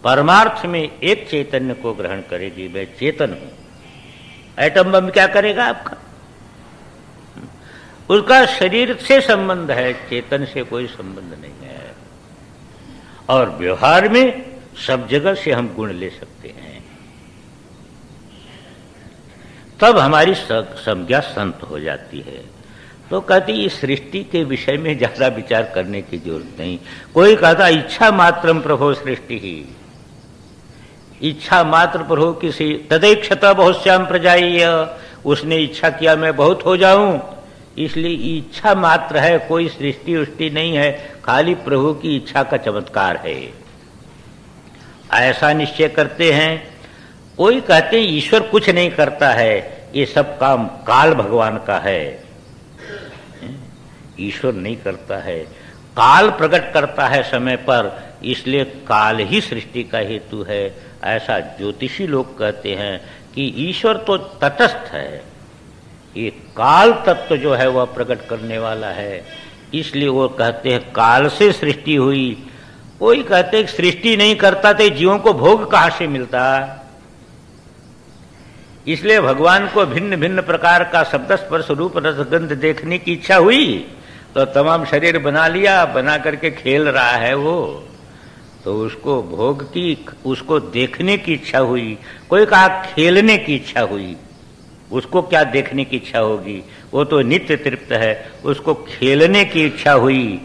परमार्थ में एक चैतन्य को ग्रहण करेगी, मैं चेतन हूं। एटम बम क्या करेगा आपका? उसका शरीर से संबंध है, चेतन से कोई संबंध नहीं है। और व्यवहार में सब जगह से हम गुण ले सकते हैं, तब हमारी संज्ञा संत हो जाती है। तो कहती इस सृष्टि के विषय में ज्यादा विचार करने की जरूरत नहीं। कोई कहता इच्छा मात्रम प्रभो सृष्टि ही, इच्छा मात्र प्रभु किसी तदैक्षता बहुश्याम प्रजाई, उसने इच्छा किया मैं बहुत हो जाऊं, इसलिए इच्छा मात्र है, कोई सृष्टि उष्टि नहीं है, खाली प्रभु की इच्छा का चमत्कार है, ऐसा निश्चय करते हैं। कोई कहते हैं ईश्वर कुछ नहीं करता है, ये सब काम काल भगवान का है। ईश्वर नहीं करता है, काल प्रकट करता है समय पर, इसलिए काल ही सृष्टि का हेतु है, ऐसा ज्योतिषी लोग कहते हैं कि ईश्वर तो तटस्थ है, ये काल तत्व जो है वह प्रकट करने वाला है, इसलिए वो कहते हैं काल से सृष्टि हुई। कोई कहते हैं सृष्टि नहीं करता तो जीवों को भोग कहां से मिलता, इसलिए भगवान को भिन्न भिन्न प्रकार का शब्द स्पर्श रूप रस गंध देखने की इच्छा हुई तो तमाम शरीर बना लिया, बना करके खेल रहा है वो, तो उसको भोग की, उसको देखने की इच्छा हुई। कोई कहा खेलने की इच्छा हुई, उसको क्या देखने की इच्छा होगी, वो तो नित्य तृप्त है, उसको खेलने की इच्छा हुई।